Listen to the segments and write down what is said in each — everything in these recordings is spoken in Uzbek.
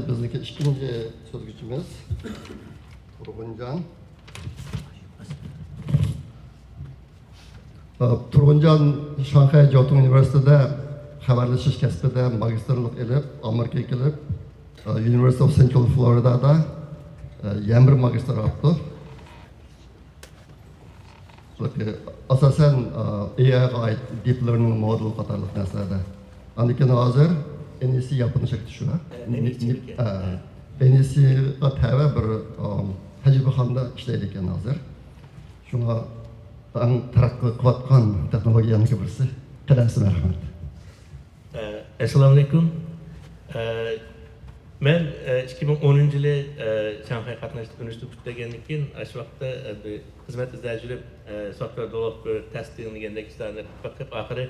bizdeki ikinci sözcüsümüz Turguncan. Turguncan Şanghay Jiaotong Üniversitesi'de haberleşiş kasbida magistrlik elib, Amerikaga kelib, University of Central Florida'da yana bir magistr olibdi. Asasen AI'ga ait deep learning model qatorliq narsalarda. Andikan hozir NEC yapılış şu. NEC'ga tava bir tajribaxonada ishlaydi ekan hozir. Shunga taraqqi qilayotgan texnologiyaning birisi. Qadamsiz rahmat. Assalamu alaikum. Ben 2010 yılı Şanghay Qatnaşlık Üniversitesi'nde geldikken, şu vaqtda hizmet izləyicilib software developer testingligindeki işlerine bakıp ahırı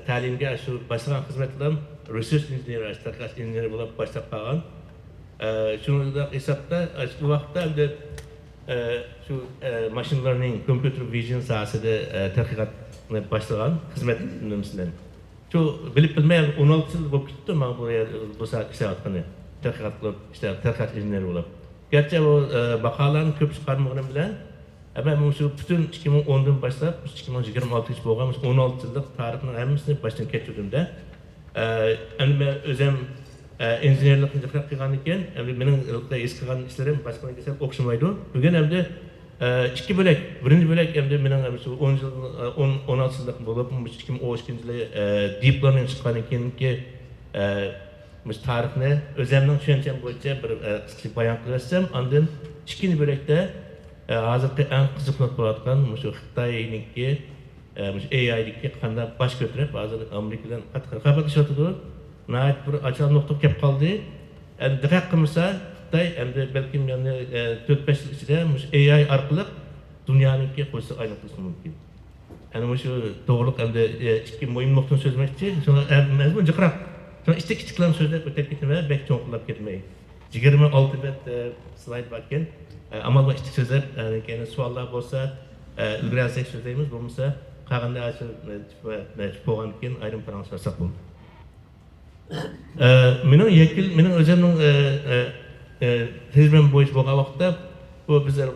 ta'limga shu başlagan xizmatlarim research engineer, tadqiqot injeneri bo'lib boshlab qolgan. Shunda hisobda shu vaqtda shu machine learning, computer vision sohasida tadqiqotni boshlagan xizmatlarimizdan. Shu bilib bilmay 16 yil bo'lib ketdi men bu sohada ishlayotganim. Tadqiqot qilib, tadqiqot injeneri bo'lib. Gerçi bu maqolalarni ko'p chiqarmaganim bilan ama şu bütün 2010'dan başlayıp 2026 yıl bo'lgan 16 yıllık tarixning hammasini baştan kechirdim-da. Endi men o'zim injenerlikni tadqiqot qilgan ekan, endi mening eski qilgan ishlarim boshqalarga sal o'xshamaydi. Bugun endi ikki bo'lak, birinchi bo'lak endi mening shu 10 yil 16 yillik bo'lib 2012 yili deep learning chiqqan ekanki bu tarixni o'zimning tushuncham bo'yicha bir qisqa bayon qilarsam, ondan ikkinchi bo'lakda hozirgi eng qiziqlik bo'layotgan shu Xitoyniki AI'dagi qanday bosh ko'tarib, hozir Amerikadan xabarlashyapti. Nəhayət bir açılan nöqtə kelib qaldı. Endi diqqət qilmasa, Xitoy endi balkim 4-5 yil ichida AI orqali dunyoniki qo'ysa aylantirilishi mumkin. Endi shu to'g'riliq endi ikki muhim nuqtani so'zlamoqchi. Shuni mazmun jiqrab, shuni kichiklarni so'zlab o'tib ketmay, bek cho'nqilab ketmay. 26 bet slayd bor ekan. Amalda işte sözler, yani suallar olsa, ilgilenecek sözlerimiz olmasa, qağında açı boğan için ayrım Fransız versak olur. Benim özümün tecrübem boyunca boğan vaxtda, bu bizler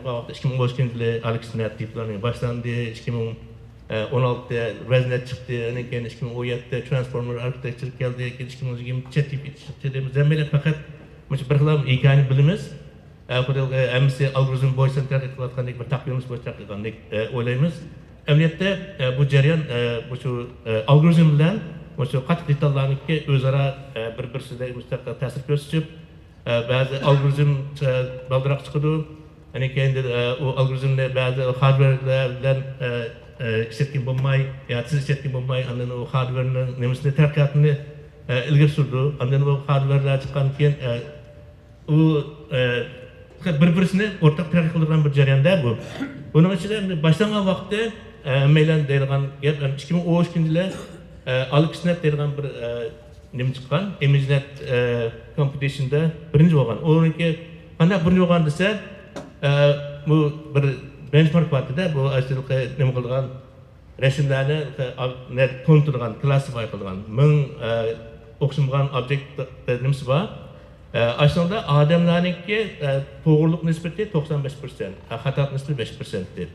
vaxtda 2013 yılı AlexNet deep learning başlandı, 2016'da ResNet çıktı, 2017'de Transformer Architecture geldi, 2020'de ChatGPT çıktı. Zemmeyle fakat bir xillam hikayeni bilimiz. Emsi algoritm boyunca tədqiq qılayotgandek bir taqvimimiz boyunca tədqiq qılayotgandek o'ylaymiz. Əməliyyatda bu jarayon bu shu algoritm bilan bu shu qattiq detallarniki o'zaro bir-birisiga mustaqil ta'sir ko'rsatib, ba'zi algoritm baldiroq chiqadi. Ya'ni keyin u algoritmni ba'zi hardwarelar bilan ishlatgan bo'lmay, yoki siz ishlatgan bo'lmay, undan u hardwarening nimasini taraqqiyotini ilgari surdi. Undan bu hardwarelar chiqqandan keyin u bir-birisini o'rtaq taraqqi qiladigan bir jarayonda bu. Buning ichida boshlangan vaqtda meylan deyilgan gap 2013 yili AlexNet deyilgan bir nima chiqqan, ImageNet competitionda birinchi bo'lgan. Uniki qanday birinchi bo'lgan desa, bu bir benchmark vaqtida bu aslida nima qilgan rasmlarni to'ntirgan, klassify qilgan 1000 o'xshamagan obyekt nimasi bor. Aslında adamlarınki doğruluk nispeti 95%, hatalık nispeti 5%'dir.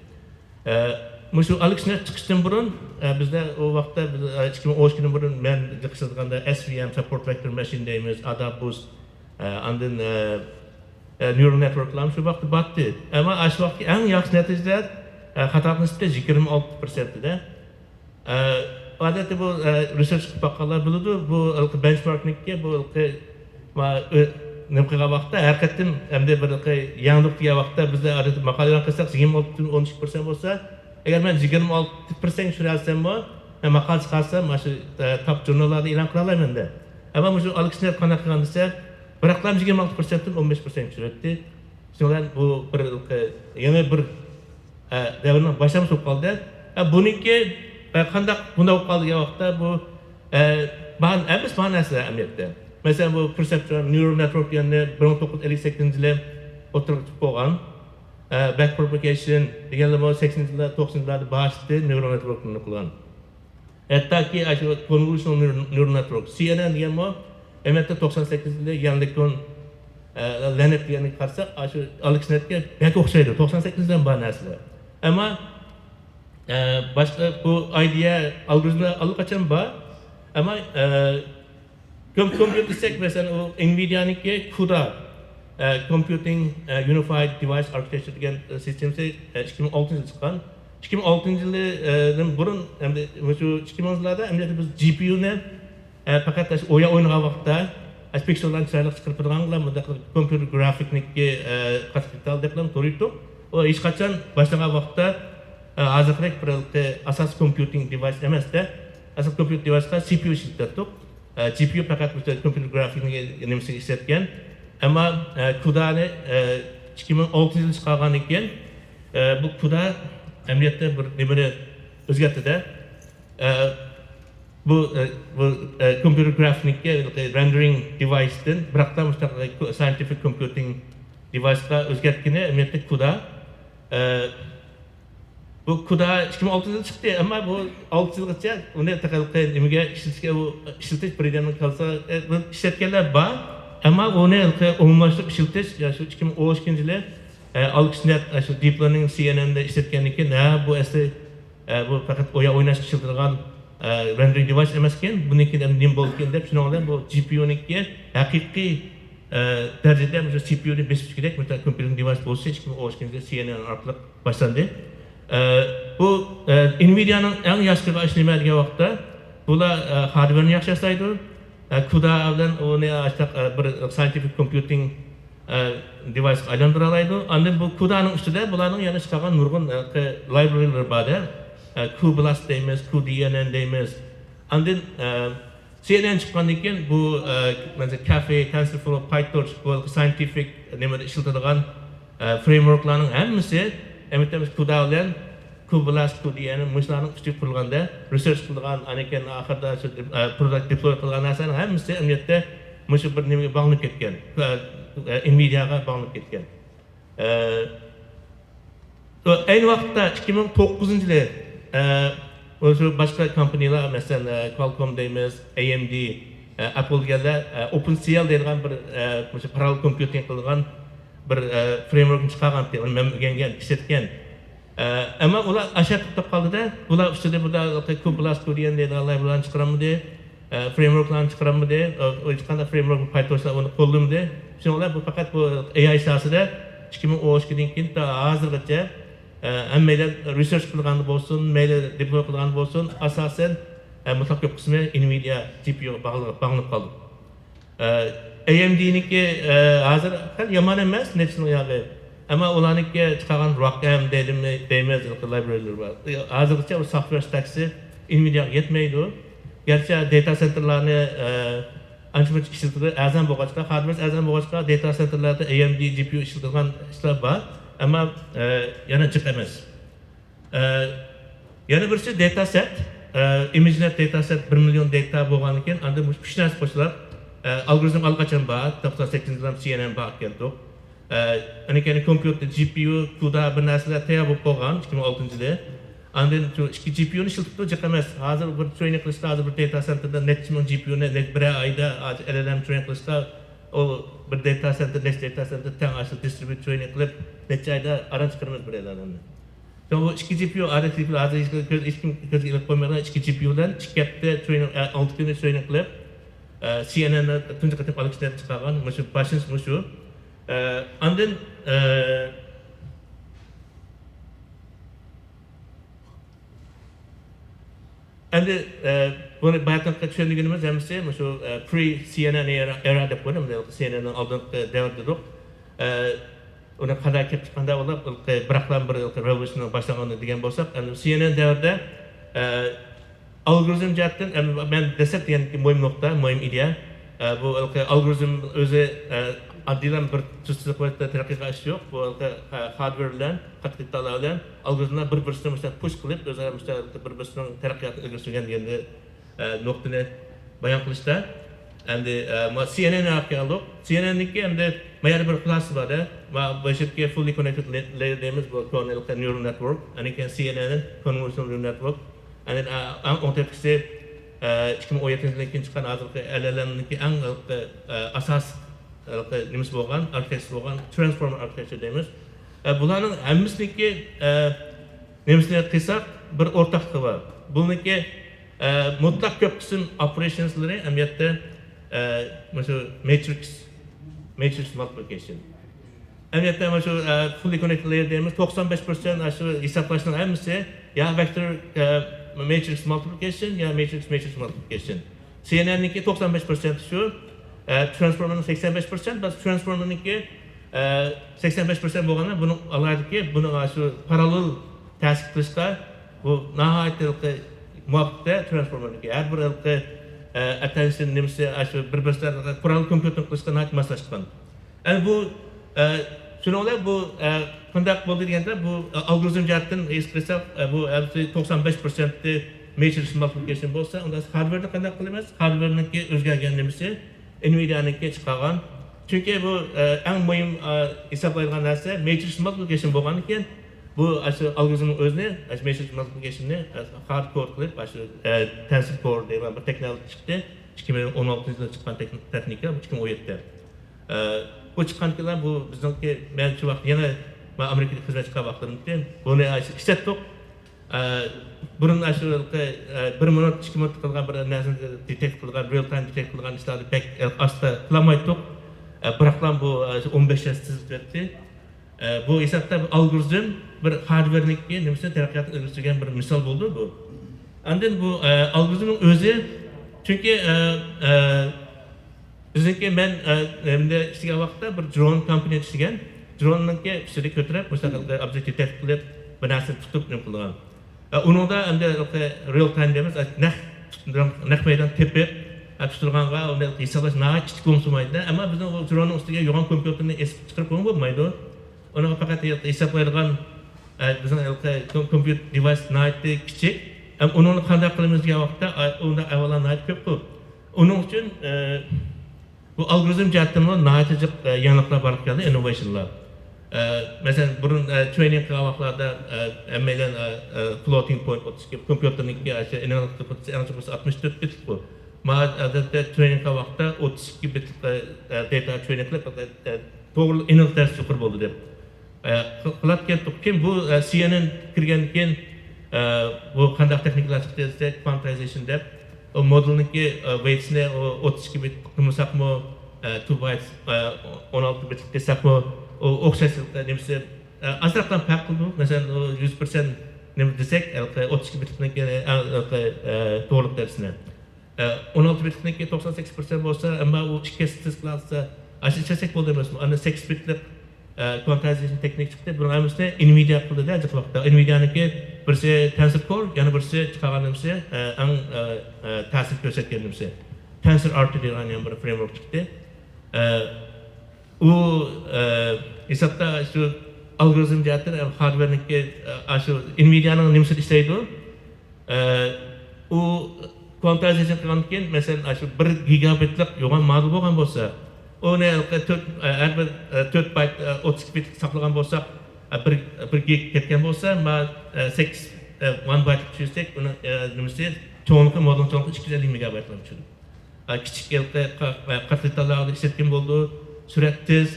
Şu AlexNet çıkıştan burun, bizde o vaxtda 2013 yılın burun ben çıkıştığında SVM, Support Vector Machine deyimiz, AdaBoost, andın Neural Network'lar şu vaxtda battı. Ama şu vaxtda en yaxşı neticeler hatalık nispeti 26%'de. Adette bu research bakanlar buludu, bu benchmark'niki, bu nima qilgan vaqtda haqiqatan hamda bir yangilik degan vaqtda bizda adati maqolalar qilsak 26-13% bo'lsa, agar men 26% tushiratsam, maqola chiqarsam, mana shu top jurnallarda e'lon qila olaman-da. Ammo shu AlexNet qanday qilgan desa, biroqlar 26%dan 15% tushirdi. Shundan bu bir yana bir davrning boshlanib qoldi. Buniki qanday bunday bo'lib qolgan vaqtda bu ma'nosi ahamiyatda. Mesela bu perceptron neural network yani 1958 yılı oturtib bo'lgan backpropagation deganlar 80 yillar 90 yillarda başladı neural networkni qilgan. Hattoki shu convolutional neural network CNN degan Emet'te 98'de yanındaki Leonard diye karşı şu Alex Net'e pek okşaydı. 98'den bana nesle. Ama başka bu idea algoritmler alıp açan var. Ama computer desek mesela o Nvidia'nınki CUDA Computing Unified Device Architecture degan sistemsi 2006 yılda çıkan. 2006 yılın burun hem de şu 2010'larda hem de biz GPU'nu fakat oya oynagan vaqtda pixellarni chiroyli chiqarib turganlar bunda computer grafikniki kapital deplam to'g'ri o hech qachon boshlagan vaqtda hozirgi bir asas computing device emasda asas computing device'ga CPU ishlatdik. GPU faqat computer grafikni nimasi ishlatgan. Ammo CUDA'ni 2006 yilda chiqargan ekan. Bu CUDA emniyetde bir nimani o'zgartirdi. Bu computer grafikniki rendering device'dan bıraktan mustaqil scientific computing device'ga o'zgartgani emniyetde CUDA. Bu CUDA 2006 yılda çıktı ama bu 6 yılgacha uni taqalqay nimaga ishlatish programmani kalsa ishlatganlar bor. Ama uni umumlashtirib ishlatish shu 2012 yili AlexNet shu deep learning CNN'da ishlatgan ekan. Bu asli bu faqat o'ynash ishlatilgan rendering device emas ekan. Buniki nim bo'lgan deb shuningdek bu GPU'niki haqiqiy darajada shu CPU'ni besish kerak. Mesela computing device bo'lsa 2012 yilda CNN orqali boshlandi. Bu Nvidia'nın en yaşlı işlemeyen vaqtda bular hardware'ni yaxshi yasaydi. CUDA bilan uni bir scientific computing device aylantira oladi. Endi bu CUDA'nın ustida bularning yana chiqqan nurg'un library'lar bor. cuBLAST deymiz, cuDNN deymiz. Endi CNN chiqqandan keyin bu mesela Caffe, TensorFlow, PyTorch bu scientific nimada ishlatiladigan frameworklarning hammasi emitimiz CUDA bilan cuBLAST, cuDNN mushlarning ustiga qurilganda research qilgan aniken oxirida product deploy qilgan narsaning hammasi emniyetda mushu bir nimaga bog'lanib ketgan. Nvidia'ga bog'lanib ketgan. Aynı vaqtda 2009 yili o'sha boshqa kompaniyalar masalan Qualcomm deymiz, AMD, Apple geldi OpenCL deydigan bir o'sha parallel computing qilgan bir frameworkni chiqargan, men o'rgangan, ishlatgan. Ama ular aşağı tutup kaldı da, ular üstüde burada cuBLAST, cuDNN deydigan library'larni chiqaramidi, frameworklarni chiqaramidi, o chiqqanda framework PyTorch'lar uni qo'llamidi. Shuningdek bu faqat bu AI sohasida 2012'dan keyin ta hozirgacha hammalar research qilgani bo'lsin, mayli deploy qilgani bo'lsin, asosan mutlaq ko'p qismi Nvidia GPU'ga bog'lanib qoldi. AMD'niki hozir yomon emas, nechun yog'i. Ama ularniki chiqqan ROCm deymiz library'lar bor. Hozirgacha o software stack'si Nvidia'ga yetmaydi. Gerçi data center'larni ancha-muncha ishlatadi, azam bo'lg'achqa, hardware azam bo'lg'achqa data center'larda AMD GPU ishlatilgan ishlar bor. Ama yana jiq emas. Yana birisi dataset, ImageNet dataset 1 milyon data bo'lgan ekan, endi bu uch narsa qo'shilib, algoritm allaqachon bor, 98-yildan CNN bor keldi. Aniken computer GPU CUDA bir narsalar tayyor bo'lib qolgan 2006-yilda. Endi shu ikki GPU'ni ishlatib jiq emas. Hozir bir training qilishda, hozir bir data centerda necha ming GPU'ni bir oyda LLM training qilishda o bir data center, next data center tang asıl distribute training qilib necha oyda aran chiqaramiz bir oylarni. So bu ikki GPU, hozir hech kim ko'zga ilib qo'ymagan ikki GPU'dan chiqyapti training 6 kunlik training qilib CNN tunji qatib olishdan chiqargan, shu başinchi shu. Andın endi bunu bayaqqa tushunganimiz hamsi shu pre-CNN era deb qo'ydim, CNN'ning oldingi davrida uni qanday kelib chiqqanda bo'lib, biraqdan bir revolutionning boshlangani degan bo'lsak, endi CNN davrida algoritm jihatdan men desam degan muhim nuqta, muhim idea bu algoritm o'zi addilan bir tuzsiz qo'yda taraqqiyga ashish yo'q. Bu hardware bilan, qattiqliklar bilan algoritmlar bir-birini mesela push qilib, o'zlari bir-birining taraqqiyotini ilgari surgan deganda nuqtani bayon qilishda. Endi CNN orqali CNN'niki endi mayli bir klasi bor da, va bo'shitga fully connected layer deymiz, bu neural network. Aniken CNN'ning convolutional neural network. Endi o'ntepkisi 2017 chiqqan hozirgi LLM'niki eng asos nimasi bo'lgan, arxitektur bo'lgan transformer architecture deymiz. Bularning hammasiniki nimasini qilsak bir o'rtaqligi bor. Buniki mutlaq ko'p qism operationslari amaliyotda shu matrix multiplication. Amaliyotda shu fully connected layer deymiz 95% shu hisoblashning hammasi ya vector matrix multiplication ya matrix multiplication. CNN'niki 95% shu, transformerning 85%, bas transformer'niki 85% bo'lganda buni aladiki, buni shu parallel ta'sir qilishda bu nihoyatda muvaffaqiyatli transformer'niki har bir attention nimasi shu bir-birlariga parallel computing qilishda nihoyat moslashgan. Yani bu shuni o'ylab bu qanday bo'ldi deganda bu algoritm jihatdan eslatsak bu 95% matrix multiplication bo'lsa, unda hardware'ni qanday qilamiz? Hardware'niki o'zgargan nimasi Nvidia'niki chiqargan. Chunki bu eng muhim hisoblaydigan narsa matrix multiplication bo'lgan ekan, bu shu algoritmning o'zini, matrix multiplication'ni hardcore qilib, shu tensor core degan bir texnologiya chiqdi. 2016-yilda chiqqan texnika, 2017'da. Bu chiqqanlar bu bizniki men shu vaqt yana men Amerikada xizmat qilgan vaqtimda buni ishlatdik. Burun shu 1 minut 2 minut qilgan bir narsani detect qilgan, real time detect qilgan ishlarni back asta qilmaydik. Biroqdan bu 15 yil tizildi. Bu hisobda algoritm bir hardware'niki nimasini taraqqiyot qilgan bir misol bo'ldi bu. Ondan bu algoritmning o'zi chunki bizniki men endi ishlagan vaqtda bir drone kompaniyada ishlagan. Drone'niki ishini ko'tarib, mustaqil object detect qilib, bir narsani tutib nim qilgan. Uningda endi real time deymiz, naq maydon tepib, tutilganga unda hisoblash nihoyat kichik bo'lmaydi, ammo bizning o drone'ning ustiga yo'g'on kompyuterni esib chiqarib qo'yib bo'lmaydi. Uni faqat hisoblaydigan bizning kompyuter device nihoyat kichik. Uni qanday qilamiz degan vaqtda unda avvalo nihoyat ko'p qo'yib. Uning uchun bu algoritm jihatdan nihoyat yangiliklar borib keldi, innovationlar. Mesela burun training qilgan vaqtlarda hammalar floating point kompyuterniki enerji 64 bit bu. Men odatda training qilgan vaqtda 32 bit data training qilib to'g'ri enerji yuqori bo'ldi deb. Qilayotgan kim bu CNN kirgandan keyin bu qanday texnikalar chiqdi desa quantization deb o modelniki weights'ni 32 bit qilmasaqmi 2 bytes 16 bit desaqmi o o'xshashlikda nimasi asraqdan farq qildi. Masalan 100% nima desak 32 bitniki to'g'ri dersini 16 bitniki 98% bo'lsa, ammo u ikki qilsa ashchasak bo'ldi emasmi? Ana 8 bitlik quantization texnik chiqdi. Buni hammasi Nvidia qildi-da, hozir vaqtda. Nvidia'niki birisi tensor core, yana birisi chiqargan nimasi eng ta'sir ko'rsatgan nimasi. TensorRT degan bir framework chiqdi. U hisobda shu algoritm jihatdan hardware'niki shu Nvidia'ning nimasi ishlaydi. U quantization qilgandan keyin masalan shu 1 gigabitlik yo'g'on model bo'lgan bo'lsa, uni har bir 4 byte 32 bit saqlagan bo'lsak, 1 gig ketgan bo'lsa, 1 byte tushirsak, uni nimasi cho'nqi model cho'nqi 250 megabaytlar uchun. Kichik kartritlarni ishlatgan bo'ldi, surat tez.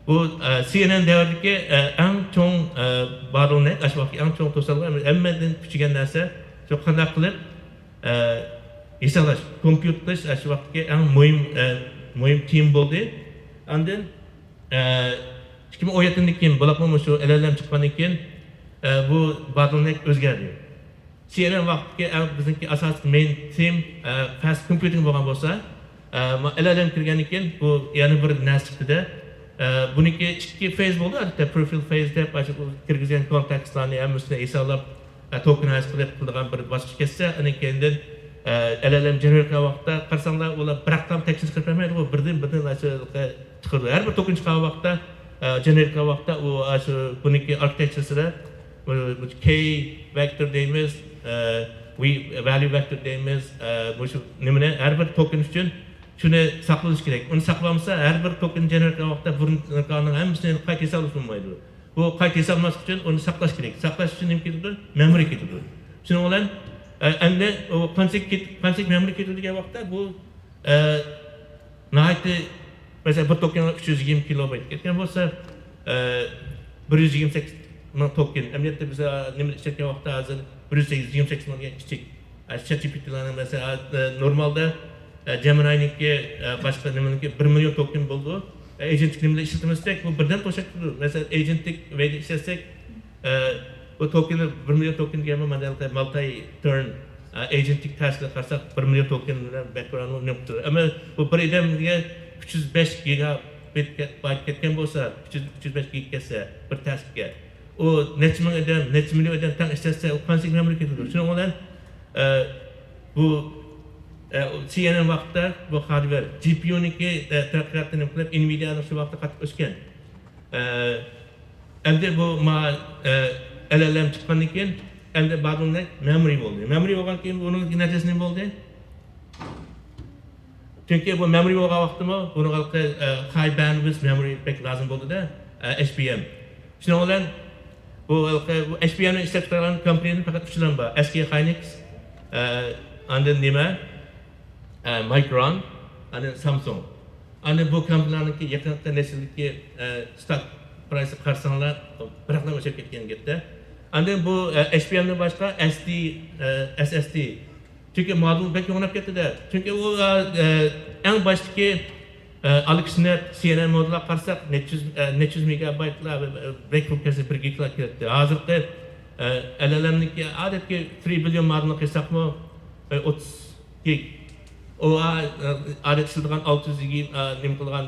Bu CNN davridagi eng cho'ng bottleneck, ashvaqi eng cho'ng to'siqlar, hammadan kuchigan narsa shu qanday qilib hisoblash, kompyutlash ashvaqi eng muhim team bo'ldi. Ondan 2017'dan keyin bo'laqmi shu LLM chiqqandan keyin bu bottleneck o'zgardi. CNN vaqtga bizniki asosiy main team fast computing bo'lgan bo'lsa, LLM kirgandan keyin bu yana bir narsa chiqdi-da. Buniki ikki phase bo'ldi, albatta profile phase deb kirgizgan kontekstlarni hammasini hisoblab tokenize qilib qilgan bir bosqich ketsa, undan keyin LLM generate qilgan vaqtda qarsanglar ular bir raqam tekst chiqarib bermaydi, u birdan chiqardi. Har bir token chiqqan vaqtda generate qilgan vaqtda u shu buniki architecturesida K vector deymiz, value vector deymiz, bu shu nimani har bir token uchun shuni saqlash kerak. Uni saqlamasa har bir token generate qilgan vaqtda burunlarning hammasini qayta hisoblash bo'lmaydi. Bu qayta hisoblash uchun uni saqlash kerak. Saqlash uchun nima kerak? Memory kerak. Shuning bilan Endi o konfig memory ketadigan vaqtda bu nihoyatda mesela bir token 320 kilobayt ketgan bo'lsa 128 ming token. Emniyetde bize nima ishlatgan vaqtda hozir 128 mingga kichik. ChatGPT'larning mesela normalda Gemini'niki boshqa nimaniki 1 million token bo'ldi. Agentik nimalar ishlatmasdak bu birdan qo'shib turadi. Mesela agentik veyda ishlatsak bu tokenlar 1 million token degan modelda multi-turn agentik tasklar qilsak 1 million token bilan background o'rnatib Ama bu bir odamga 305 gigabit ketgan bo'lsa, 305 gig kelsa bir taskga, o necha ming odam, necha million odam tang ishlatsa, u qancha memory ketadi. Shuning bilan bu CNN vaqtda bu hardware GPU'niki taraqqiyotini qilib Nvidia'ning shu vaqtda qattiq o'sgan. Endi bu LLM chiqqandan keyin endi bottleneck memory bo'ldi. Memory bo'lgan keyin buning natijasi nima bo'ldi? Chunki bu memory bo'lgan vaqtda buning high bandwidth memory pek lozim bo'ldi-da, HBM. Shuning bilan bu HBM ni ishlab chiqargan kompaniyaning faqat 3 lar bor. SK Hynix, andin nima? Micron, andin Samsung. Andin bu kompaniyalarniki yaqinda nesillikka stock price qarsanlar bir raqam o'chib ketgan gapda. Andin bu HBMdan boshqa SSD. Chunki modul bek yo'nab ketdi-da. Chunki u eng boshdagi AlexNet CNN modullar qarsak necha yuz megabaytlar breakthrough kelsa 1 giglar ketdi. Hozirgi LLMniki odatda 3 billion modulni qilsakmi 30 gig. O odat ishlatgan 600 gig nima qilgan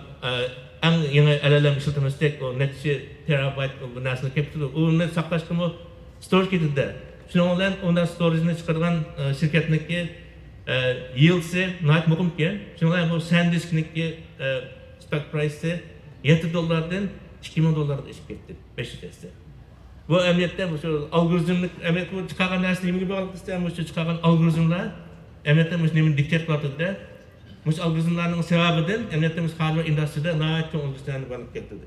eng yangi LLM ishlatmasdak o necha terabayt bu narsani kelib turadi. Uni saqlashga storage ketadi. Shuning bilan undan storage'ni chiqargan shirkatniki yield'si nihoyat muhimki. Shuning bilan bu SanDisk'niki stock price'i $7 $2,000 ishib ketdi 500'si. Bu emniyetda bu algoritmlik emniyet bu chiqargan narsani nimaga bog'liq desam, bu chiqargan algoritmlar emniyetda bu nimani diktat qilyapti-da. Bu algoritmlarning sababidan emniyetda bu hardware industriyada nihoyat cho'ng o'zgarishlarni bo'lib ketdi.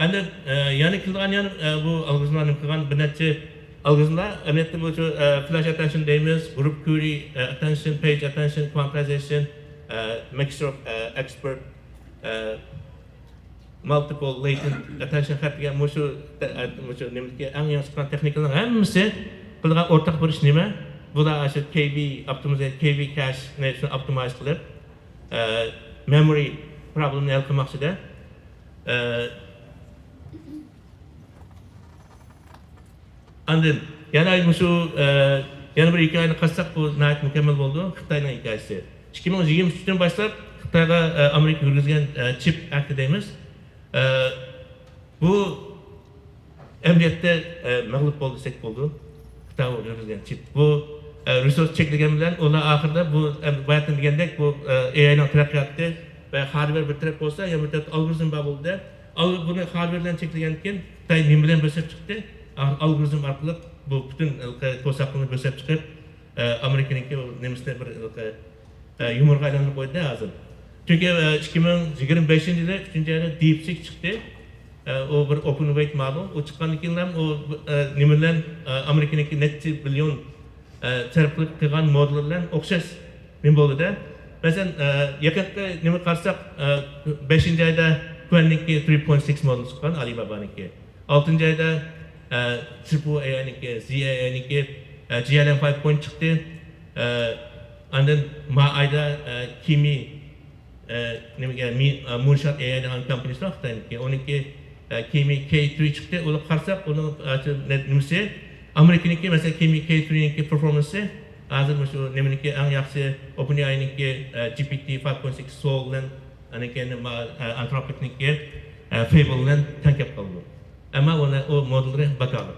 Endi yana qilgan bu algoritmlarni qilgan bir necha algoritmlar emniyetda bu flash attention deymiz, group query attention, page attention, quantization, mixture of expert, multiple latent attention degan mushu nimaga eng yaxshi chiqqan texnikalar hammasi qilgan o'rtaq bir ish nima? Bu da shu KB optimize, KB cache ni optimize qilib memory problemni hal qilmoqchida. Andin yana shu yana bir hikoyani qilsak bu nihoyat mukammal bo'ldi. Xitoyning hikoyasi. 2023dan boshlab Xitoyga Amerika yurgizgan chip akti deymiz. Bu emniyetda mag'lub bo'ldi desak bo'ldi. Xitoy yurgizgan chip. Bu resurs cheklagan bilan ular oxirida bu bayatdan degandek bu AIning taraqqiyoti va hardware bir taraf bo'lsa, yana bir taraf algoritm bor bo'ldi. Buni hardware bilan cheklagan keyin Xitoy nima bilan bo'sab chiqdi? Algoritm orqali bu butun to'saqni bo'sab chiqib Amerikaniki nemisda bir yumurga aylanib qo'ydi hozir. Chunki 2025-yilda 3-yilda DeepSeek chiqdi. O bir open weight model. O chiqqandan keyin ham o nima bilan Amerikaniki necha billion tarafli qilgan modellar bilan o'xshash nima bo'ldi-da. Masalan, yaqinda nima qarsak 5-oyda Quan'niki 3.6 model chiqqan Alibabaniki. 6-oyda Triple AI'niki, ZAI'niki GLM 5 chiqdi. Andin ayda Kimi nimaga Moonshot AI degan kompaniyasi Xitoyniki. Uniki Kimi K3 chiqdi. Ular qarsak uni nimasi Amerikaniki mesela Kimi K3'niki performansı hozir shu nimaniki eng yaxshi OpenAI'niki GPT 5.6 Soul bilan aniki Anthropic'niki Fable bilan tanqib qildi. Ammo o modellar bakalib.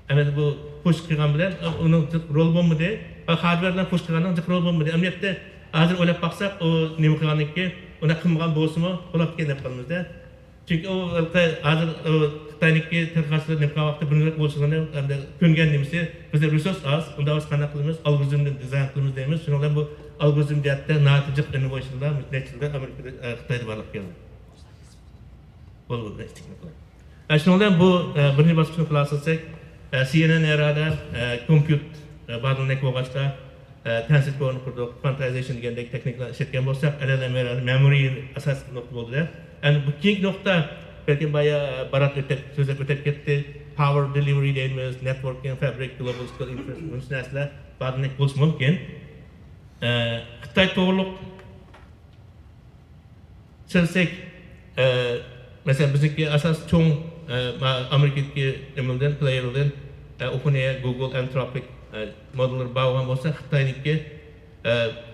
Endi bu push qilgan bilan uni rol bo'lmadi va hardware bilan push qilgandan rol bo'lmadi. Amniyatda hozir o'ylab baqsak o nima qilganiki uni qilmagan bo'lsa-mu, qolib ketib qolmazda. Chunki o hozir Xitoyniki tarqatishlar nima vaqtda bunday bo'lishini endi ko'ngan nimasi bizda resurs az, unda biz qanday qilamiz, algoritmni dizayn qilamiz deymiz. Shuning bilan bu algoritm jihatda natija innovationlar mutlaqo Amerikada Xitoyda bo'lib keldi. Bo'ldi texnikalar. Shuning bilan bu birinchi bosqichni xulosasak CNN erada compute bottleneck bo'lg'achda transit core'ni qurdik, quantization degandek texnikalar ishlatgan bo'lsak, LLM memory asos nuqta bo'ldi. Yani bu keyingi nuqta belki baya barat so'zlab o'tib ketdi. Power delivery deymiz, networking, fabric, global scale infrastructure narsalar bottleneck bo'lishi mumkin. Xitoy to'g'riliq Çelsek, mesela bizdeki asas çoğun Amerika'daki emirden, player'den OpenAI, Google, Anthropic modeller bağlanan olsa Xitay'daki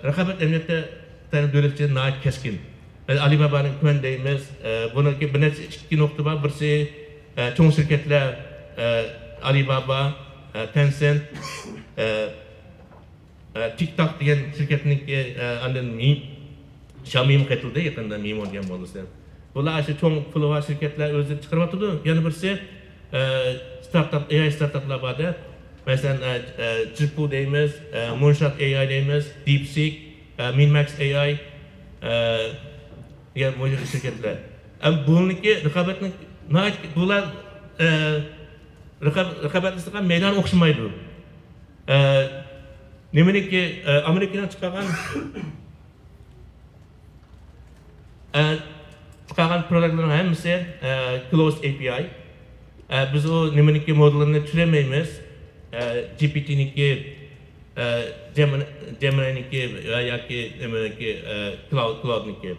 rekabet emniyette Xitay'ın devletçiliği naat keskin. Alibaba'nın güvendeyimiz, bununki bir iki nokta var. Birisi çoğun şirketler Alibaba, Tencent, TikTok diyen şirketindeki andan Xiaomi katıldı yakında miyim olgan bo'lsa. Bular aşı çoğun pulu var şirketler özü çıkarmatıdı. Yani birisi startup, AI startuplar vardı. Mesela Zhipu deyimiz, Moonshot AI deyimiz, DeepSeek, Minmax AI yani bu şirketler. Bununki rekabetini, bular rekabetlisine meydan okşamaydı. Neminik ki Amerika'dan çıkan çıkan projelerden hemisi closed API. Biz o nimeniki modellerini türemeyimiz. GPT'niki, Gemini'niki ya ki nimeniki cloud'niki.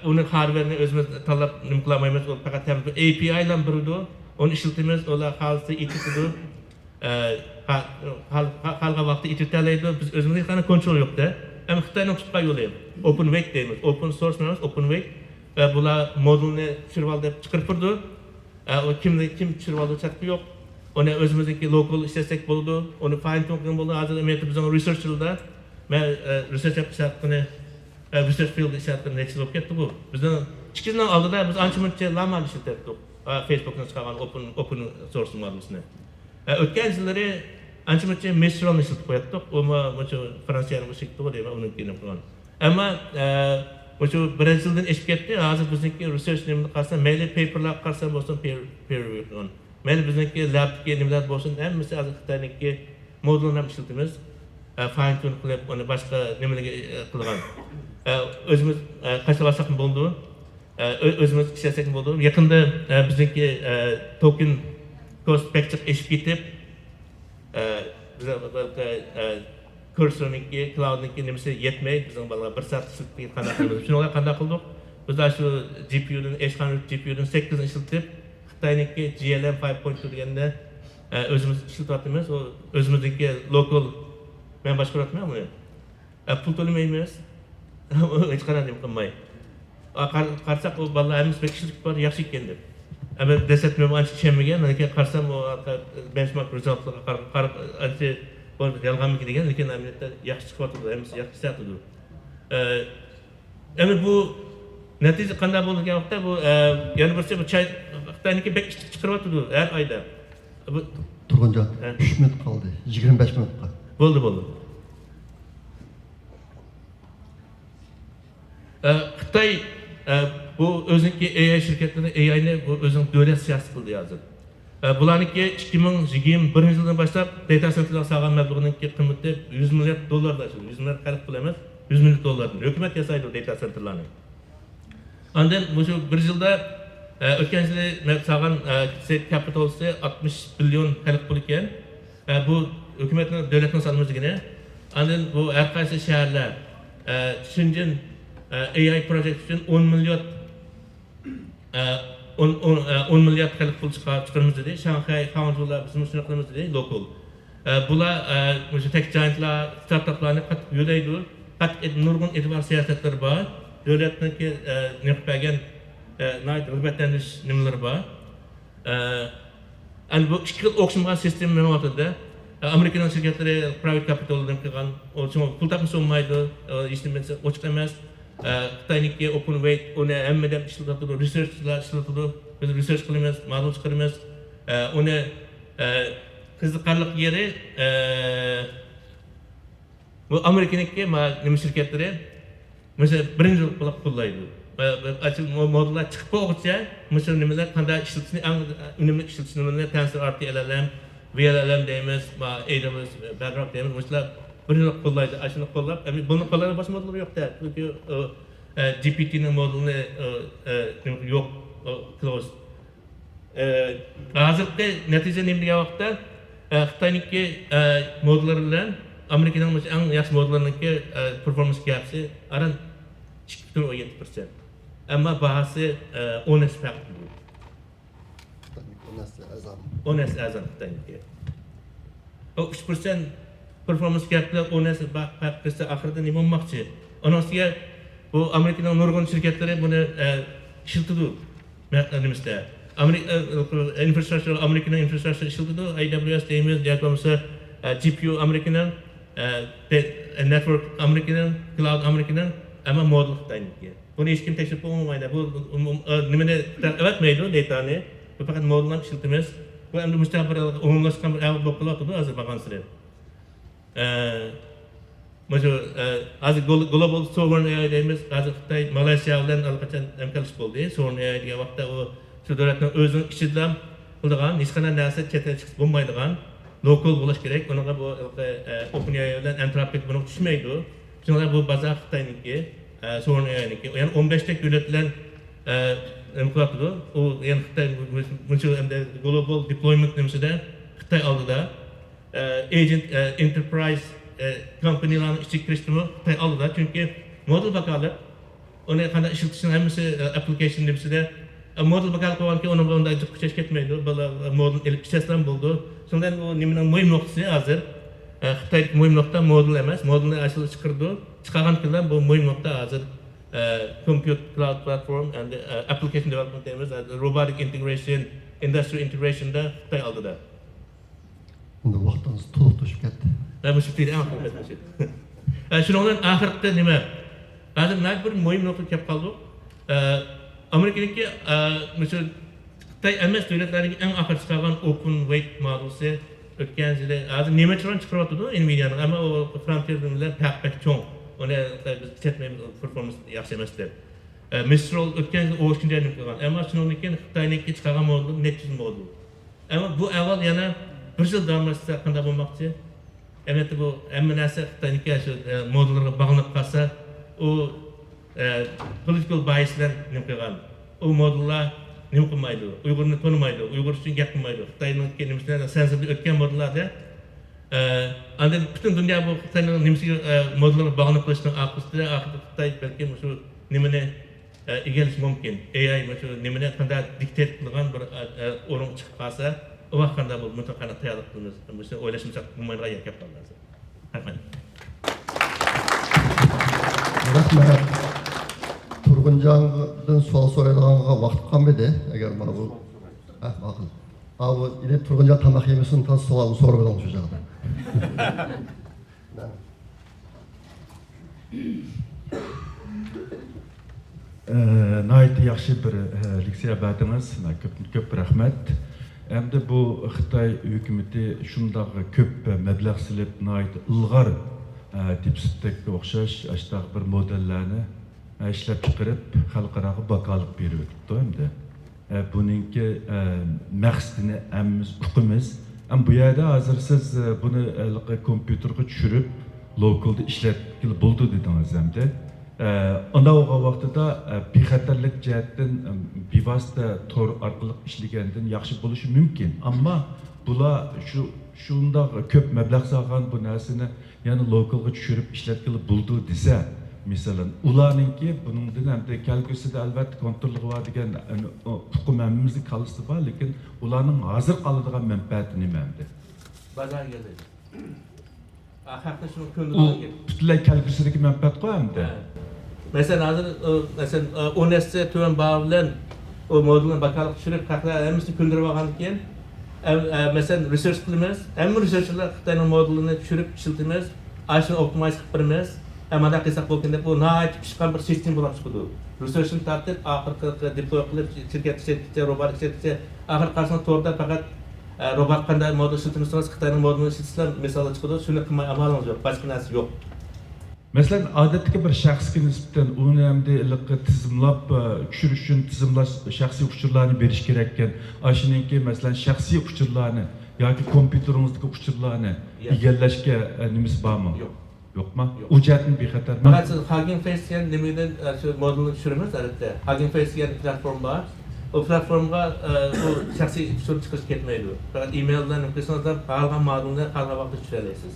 Onun hardware'ini özümüz talep nimkulamayımız. Fakat hem API ile biriydi. Onu işletimiz, ola halsı itirtidu. Halga vakti itirteleydi. Biz özümüzde hiç kontrol yoktu. Ama Xitay'ın tutma yolu. OpenWake deyimiz, open source deyimiz, OpenWake. Bula modulunu çırvalda çıkarpırdı. O kim çırvalda çarpı yok. Onu özümüzdeki local işletsek buldu. Onu fine tuning buldu. Hazır emeğinde bizim researcher'da. Ben research yapışattığını, research field işaretini neçil olup gitti bu. Bizden çıkışından aldı da biz ançımınca Llama işlettik. Facebook'tan çıkan open source modelisini. Ötken yılları ançımınca Mistral işlettik koyattık. Ama Fransiya'nın ışıktı o değil mi? Onun gibi falan. Ama bu Brezilya'dan eşlik etti. Hazır bizdeki research neminde karşısında meyli paperlar karşısında olsun peer review on. Meyli bizdeki lab'daki nemiler olsun. Hem mesela hazır Xitay'daki modullarını işletimiz. Fine tune kılıp onu başka nemileri kılgan. Özümüz kaçılasak mı buldu? Özümüz işletsek mi buldu? Yakında bizdeki token cost pek çok eşlik edip bize Cursor'niki, Cloud'niki nemisi yetmey, bizim bana bir saat sürtmeyi kandakıldık. Şunu olarak kandakıldık. Biz de şu GPU'nun, H100 GPU'nun 8'ini işletip, Xitay'niki GLM 5.2 degende özümüz işletimiz, o özümüzdeki local, ben başka öğretmiyorum mu? Pul tölemeyimiz, hiç kadar diyeyim kılmayı. Karsak o vallahi hem pek işletip var, yaxşı kendi. Ama desetmiyorum ançı işemegen, karsam o benchmark result'lara karıp ançı yalgan mı gidiyor? Lekin ameliyatda yaxşı çıkmatıdı, hem yaxşı çıkmatıdı. Ama bu netice qanday bo'lgan vaqtda bu yana birisi bu Xitoyniki bek chiqaryapti har oyda. Bu Turg'unjon 3 minut qoldi, 25 minutga. Bo'ldi. Xitoy bu o'ziniki AI şirketini, AI'ni bu o'zining davlat siyosati qildi hozir. Bularniki 2021 yıldan başlap data center'lar sağlam mebluğunun kıymeti 100 milyar dolardan aşıyor. 100 milyar kalıp bulamaz, 100 milyar dolardan. Hükümet yasaydı o data center'larını. Ondan bu bir yılda ötken yılda sağlam capital'sı 60 milyon kalıp bulurken bu hükümetin, devletin salmazlığı. Ondan bu arkadaşlar şehirler Shenzhen AI project için 10 milyar 10 milyar kalıp pul çıkarmamız dedi. Shanghai, Hangzhou'lar bizim sınıflarımız dedi, local. Bular tech giant'lar, startup'larını kat yölaydı. Kat nurgun etibar siyasetleri var. Devletin ki nefbegen hürmetlendiriş nimeleri var. Bu iki okşumgan sistem mevzuatında Amerika'nın şirketleri private capital'dan kılgan, o zaman pul takması olmaydı, işlemesi açık emez. Xitay'niki OpenWake, onu emmeden işletiyordu, research'lar işletiyordu. Biz research kılımız, model çıkarımız. Onu kızlıkarlık yeri bu Amerika'nınki neme şirketleri mesela birinci olarak kullanıyordu. Açık modeller çıkıp olursa mesela nemeler kanda işletisini, en önemli işletisini TensorRT, LLM VLLM deymiz, AWS, Bedrock deymiz. Mesela birini qo'llaydi, ashuni qo'llab, buni qo'llaydigan boshqa modullar yo'q-da. Chunki GPT'ning modulini yo'q, closed. Hozirgi natija nima degan vaqtda Xitoyniki modullar bilan Amerikaning eng yaxshi modullarininki performance gapsi aran 2.7%. Ammo bahasi 10 farq. 10 azam Xitoyniki. O 3% performance gaplar 10 farq qilsa oxirida nima bo'lmoqchi? Onasiga bu Amerikaning nurg'un shirkatlari buni ishlatadi. Nimada? Infrastructure Amerikaning infrastructure ishlatadi, AWS deymiz, yoki bo'lmasa GPU Amerikaning network Amerikaning, cloud Amerikaning, ammo modul Xitoyniki. Buni hech kim tekshirib bo'lmaydi. Bu nimani evatmaydi datani. Bu faqat moduldan ishlatamiz. Bu endi mustaqbal umumlashgan bir avval bo'lib hozir baqansizlar. Mesela hozir global sovereign AI deymiz. Hozir Xitoy Malayziya bilan allaqachon hamkorlik bo'ldi. Sovereign AI degan vaqtda u shu davlatning o'zining ichidan qilgan, hech qanday narsa chetga chiqib bo'lmaydigan local bo'lish kerak. Unaqa bu OpenAI bilan Anthropic buni tushmaydi. Shunga bu bazar Xitoyniki, sovereign AI'niki. Yani 15 ta davlat bilan imkoniyatı o yani Xitoy buncha endi global deployment nimsida Xitoy oldida agent enterprise kompaniyalarning ichiga kirishdimi Xitoy oldida, chunki modul bakalib uni qanday ishlatishning hammasi application nimsida modul bakalib qo'yganki uni bunday kuchash ketmaydi. Modul ilib ishlasam bo'ldi. Shundan bu nimaning muhim nuqtasi hozir Xitoylik muhim nuqta modul emas, modulni asli chiqirdi. Chiqargan kundan bu muhim nuqta hozir compute cloud platform and application development deymiz, robotic integration, industrial integration da Xitoy oldida. Unda vaqtimiz to'liq to'shib ketdi. Bu shunday emas. Shundan oxirgi nima? Hozir nima bir muhim nuqta kelib qoldi. Amerikaniki misol Xitoy emas davlatlarining eng oxirgi chiqargan open weight modelsi o'tgan yili hozir nima uchun chiqaryapti Nvidia'ning, ammo u frontier bilan paq cho'ng. Ona biz chetmaymiz, performance yaxshi emas deb. Mistral o'tgan yil o'shanday qilgan. Ammo shundan keyin Xitoyniki chiqargan modul necha modul. Ammo bu avval yana bir yil davom etsa qanday bo'lmoqchi? Endi bu hamma narsa Xitoyniki shu modullarga bog'lanib qolsa, u political bias bilan nima qilgan. U modullar nima qilmaydi, Uyg'urni tonimaydi, Uyg'ur uchun gap qilmaydi. Xitoyning nimasidan sensitive o'tgan modullarda Anda bütün dünya bu Xitoyning nimasiga modullarga bog'lanib qo'yishning orqasida Xitoy balki shu nimani egallash mumkin. AI shu nimani qanday diktat qilgan bir o'rin chiqib qolsa, u vaqt qanday bu mutaqana tayyorlik qilamiz. Biz o'ylashimcha bo'lmaydigan gap qoladi. Rahmat. Rahmat. Turg'unjondan savol so'raydiganga vaqt qolmadi. Agar mana bu ma'qul. Abi ile Turg'unjon tamoq yemasin, tan savolni so'rab olaman shu joyda. Nayt yaxshi bir leksiya berdiniz. Ko'p rahmat. Endi bu Xitoy hukumati shundoq ko'p mablag' silib nayt ilg'or tipsdagi o'xshash ashtaq bir modellarni ishlab chiqarib xalqaro vakolat berib o'tibdi endi. Buningki maqsadini hammamiz uqimiz. Bu yerda hozir siz buni kompyuterga tushirib lokalda ishlatgili bo'ldi dedingiz hamda. Anavi vaqtida bexatarlik jihatdan bevosita tor orqali ishlagandan yaxshi bo'lishi mumkin. Ammo bular shundoq ko'p mablag' solgan bu narsani yana lokalga tushirib ishlatgili bo'ldi desa, masalan, ularningki buningdan hamda kelgusida albatta kontrolga bor degan hukumatimizni qalisi bor, lekin ularning hozir qoladigan manfaati nima endi? Bazar geldi. Haqiqatda shuni U ko'ndirgan. butunlay kelgusidagi manfaat qo'yamdi. Mesela hozir mesela UNESCO tuvan bağ bilan o modulni bakalib tushirib haqida hammasini ko'ndirib olgandan keyin mesela research qilamiz. Hamma researchlar Xitoyning modulini tushirib ishlatamiz. Ashuni optimize qilib beramiz. Amada qilsak bo'lganda bu nihoyat pishqan bir sistem bo'lib chiqadi. Researchni tartib oxirgi deploy qilib shirkatga robot ishlatsa oxir qarsini to'g'rida faqat robot qanday modul ishlatsangiz Xitoyning modulini ishlatsangiz misol chiqadi. Shuni qilmay amalimiz yo'q, boshqa narsa yo'q. Masalan, odatdagi bir shaxsga nisbatan uni hamda tizimlab tushirish uchun tizimlash shaxsiy uchurlarni berish kerak ekan. Ashuningki, masalan, shaxsiy uchurlarni yoki kompyuterimizdagi uchurlarni Yo'q. egallashga nimasi bormi? Yo'q. Yo'qmi? Yo'q. U jihatdan bexatarmi? Faqat siz Hugging Face degan nimadan shu modulni tushiramiz albatta. Hugging Face degan platform bor. O platformga o shaxsiy usul chiqish ketmaydi. Faqat email bilan imkoniyatda qolgan modulni qolgan vaqtda tushira olasiz.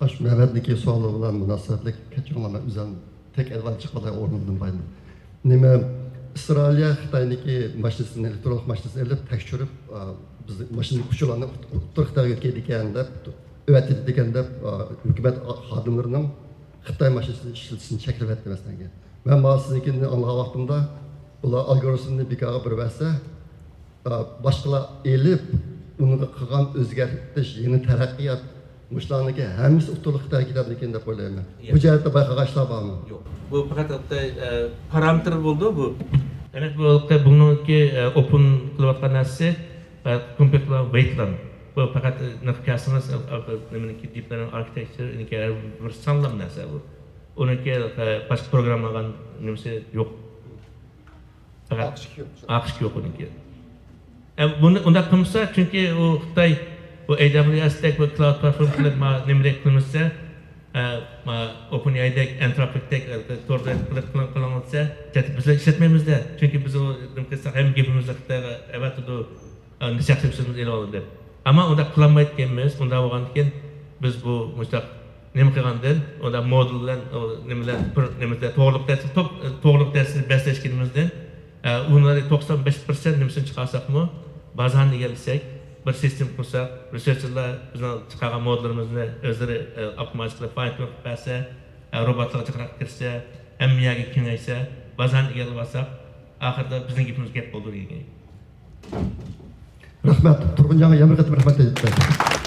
Aş Mehmet'deki sualı olan münasebetlik keçirmeme üzerine tek elvan çıkmadan ornundan baydım. Nime İsrail'e Xitay'daki maşinesini, elektronik maşinesini elip tekşürüp biz maşinenin kuşularını Türk'te ülkedikende, öğretildiğinde hükümet xadimlerinin Xitay maşinesini işletisini çekilip etti mesela. Ben bazısındakini anlayavaktımda bular algoritmini bir kağa bir verse başkalar elip onu kılgan özgertiş, yeni terakkiyat Muşlarındaki hemisi uturlukta giderken de böyle mi? Bu cihette bayqaşlar var mı? Yo'q. Bu faqat parametr bo'ldi bu. Demak, bu buniki open qilayotgan narsa kompyuterlar weightlan. Bu faqat nafkasimiz nimaniki deep learning architecture iniki bir sanlam narsa bu. Uniki boshqa programlagan nimasi yo'q. Faqat AQSh yo'q uniki. Buni unda qilmasa, chunki u Xitoy bu AWS'dek bu cloud platformlar nimadak qilmasa, OpenAI'dek, Anthropic'dek to'g'ri qilinsa, bizlar ishlatmaymizda. Chunki biz u nimasi ham gapimizda Xitoyga avatidu nishaxsimiz e'lon oldi. Ammo unda qilmayotganmiz, unda bo'lgandan biz bu mustaq nima qilgandan, unda modul bilan nimalar to'g'rilik ta'sir baslashganimizdan ularni 95% nimasini chiqarsakmi, bazani egallasak, bir sistem kursak, researcherlar bizning chiqargan modullarimizni o'zlari optimize qilib, fine tune qilib bersa, robotlarga chiqarib kirsa, hammaga kengaysa, bazani egallab olsak, oxirida bizning gapimiz gap bo'ldi degan. Rahmat, Turg'unjonga yana bir qator rahmat aytdim.